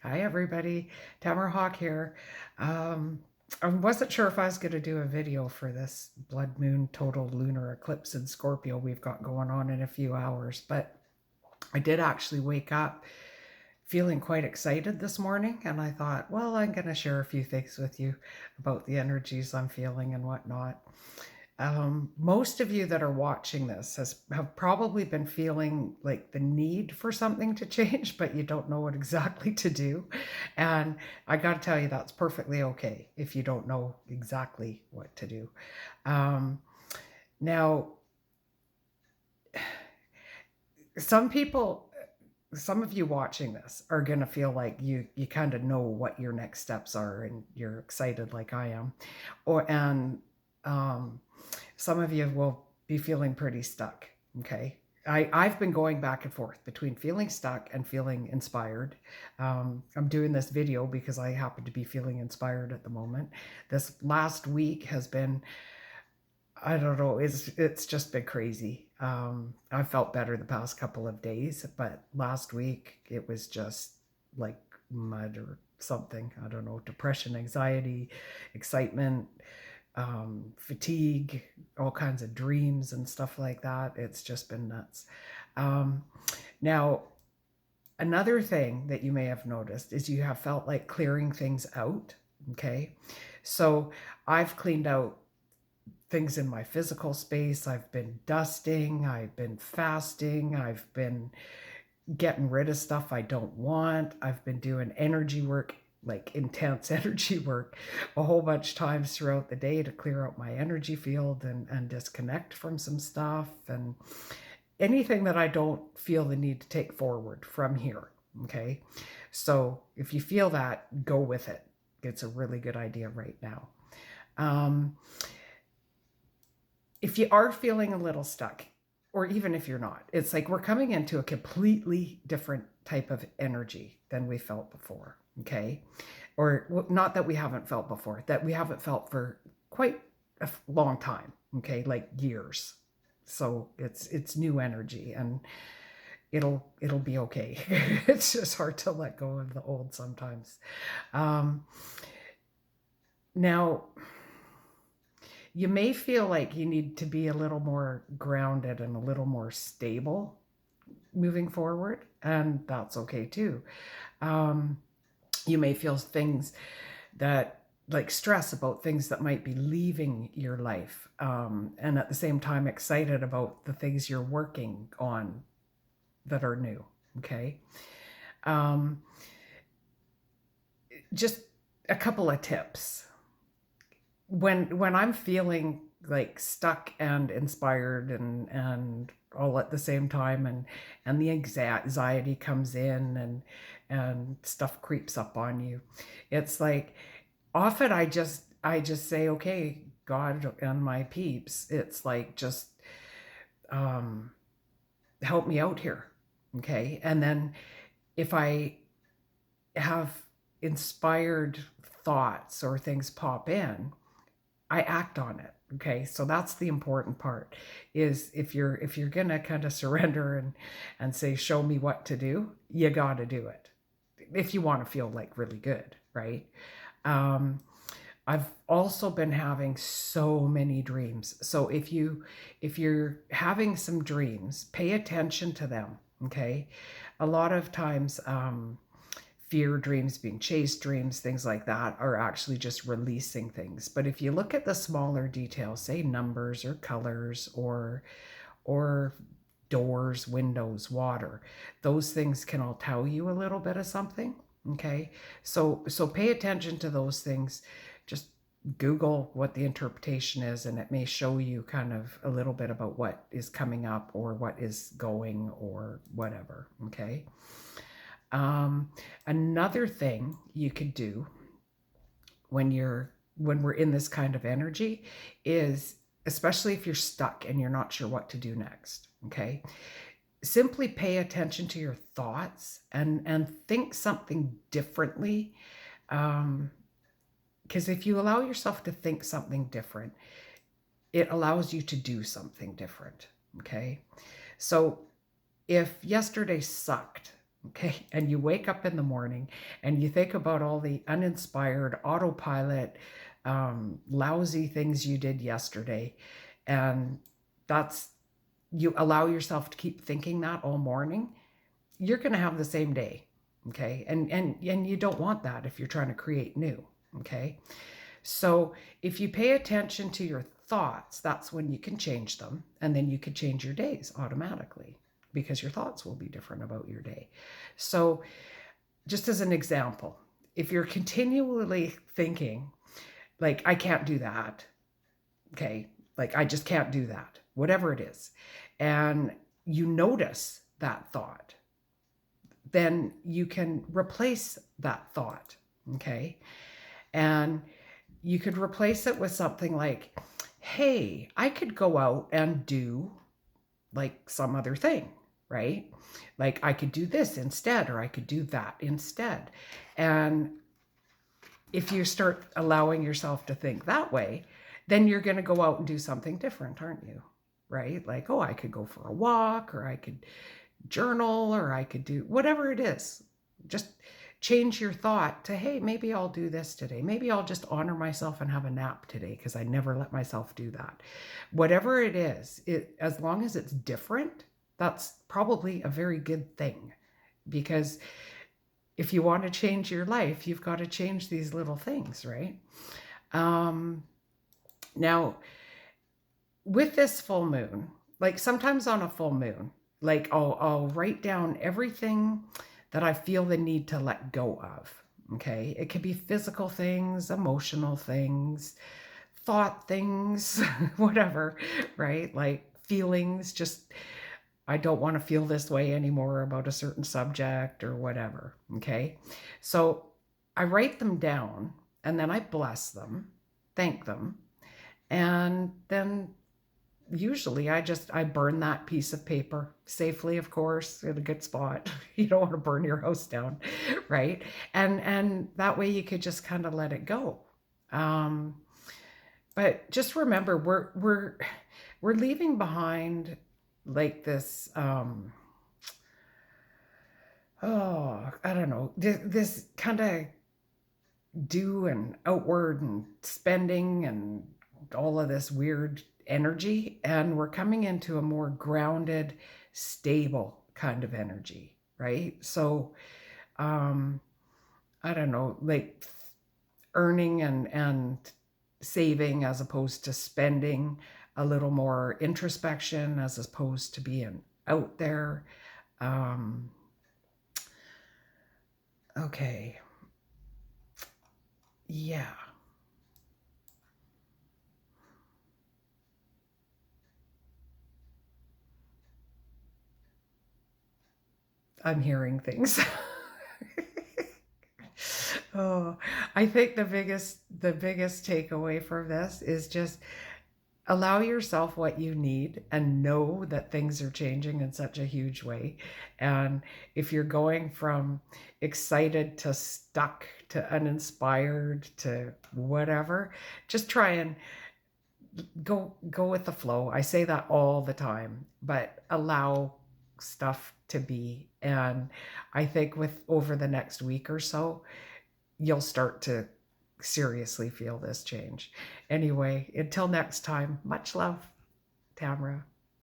Hi, everybody. Tamara Hawk here. Um, I wasn't sure if I was going to do a video for this blood moon total lunar eclipse in Scorpio we've got going on in a few hours, but I did actually wake up feeling quite excited this morning, and I thought, well, I'm going to share a few things with you about the energies I'm feeling and whatnot. Most of you that are watching this have probably been feeling like the need for something to change, but you don't know what exactly to do. And I got to tell you, that's perfectly okay if you don't know exactly what to do. Um, Now, some people, some of you watching this are going to feel like you kind of know what your next steps are and you're excited like I am. And um, some of you will be feeling pretty stuck. Okay. I've been going back and forth between feeling stuck and feeling inspired. I'm doing this video because I happen to be feeling inspired at the moment. This last week has been, I don't know, it's just been crazy. I felt better the past couple of days, but last week it was just like mud or something. I don't know, depression, anxiety, excitement, fatigue, all kinds of dreams and stuff like that. It's just been nuts. Um, Now, another thing that you may have noticed is you have felt like clearing things out. Okay. So I've cleaned out things in my physical space. I've been dusting, I've been fasting, I've been getting rid of stuff I don't want. I've been doing energy work, like intense energy work, a whole bunch of times throughout the day to clear out my energy field and disconnect from some stuff and anything that I don't feel the need to take forward from here. Okay. So if you feel that, go with it. It's a really good idea right now. Um, if you are feeling a little stuck, or even if you're not, it's like we're coming into a completely different type of energy than we felt before. Okay. Or not that we haven't felt before, that we haven't felt for quite a long time. Okay. Like years. So it's new energy and it'll be okay. It's just hard to let go of the old sometimes. Um, Now, you may feel like you need to be a little more grounded and a little more stable moving forward, and that's okay too. Um, you may feel things that like stress about things that might be leaving your life, and at the same time excited about the things you're working on that are new. Okay. Um, just a couple of tips when I'm feeling like stuck and inspired and all at the same time, and the anxiety comes in and stuff creeps up on you, it's like often I just say, okay, God and my peeps, it's like just um help me out here. Okay. And then if I have inspired thoughts or things pop in, I act on it. Okay. So that's the important part, is if you're gonna kind of surrender and say, show me what to do, you gotta do it. If you want to feel like really good, right? Um, I've also been having so many dreams. So if you're having some dreams, pay attention to them. Okay. A lot of times fear dreams, being chased dreams, things like that are actually just releasing things. But if you look at the smaller details, say numbers or colors or doors, windows, water, those things can all tell you a little bit of something. Okay. So pay attention to those things. Just Google what the interpretation is, and it may show you kind of a little bit about what is coming up or what is going or whatever. Okay. Um, Another thing you could do when we're in this kind of energy is, especially if you're stuck and you're not sure what to do next, okay? Simply pay attention to your thoughts and think something differently. Because if you allow yourself to think something different, it allows you to do something different, okay? So if yesterday sucked, Okay. And you wake up in the morning and you think about all the uninspired autopilot, lousy things you did yesterday. And that's, you allow yourself to keep thinking that all morning, you're going to have the same day. Okay. And you don't want that if you're trying to create new. Okay. So if you pay attention to your thoughts, that's when you can change them. And then you can change your days automatically because your thoughts will be different about your day. So just as an example, if you're continually thinking, like, I can't do that, okay, like, I just can't do that, whatever it is, and you notice that thought, then you can replace that thought, okay? And you could replace it with something like, hey, I could go out and do like some other thing, right? Like I could do this instead, or I could do that instead. And if you start allowing yourself to think that way, then you're going to go out and do something different, aren't you? Right? Like, oh, I could go for a walk, or I could journal, or I could do whatever it is. Just change your thought to, hey, maybe I'll do this today. Maybe I'll just honor myself and have a nap today because I never let myself do that. Whatever it is, as long as it's different, that's probably a very good thing, because if you want to change your life, you've got to change these little things, right? Now, with this full moon, like sometimes on a full moon, like I'll write down everything that I feel the need to let go of. Okay. It could be physical things, emotional things, thought things, whatever, right? Like feelings, just, I don't want to feel this way anymore about a certain subject or whatever. Okay. So I write them down and then I bless them, thank them. And then usually I burn that piece of paper safely, of course, in a good spot. You don't want to burn your house down, right? And that way you could just kind of let it go. But just remember, we're leaving behind like this. Oh, I don't know, this kind of do and outward and spending and all of this weird energy, and we're coming into a more grounded, stable kind of energy, right? So I don't know, like earning and saving as opposed to spending, a little more introspection as opposed to being out there. Okay, yeah, I'm hearing things. Oh, I think the biggest takeaway from this is just allow yourself what you need and know that things are changing in such a huge way. And if you're going from excited to stuck to uninspired to whatever, just try and go with the flow. I say that all the time, but allow stuff to be. And I think with over the next week or so, you'll start to seriously feel this change. Anyway, until next time, much love, Tamara.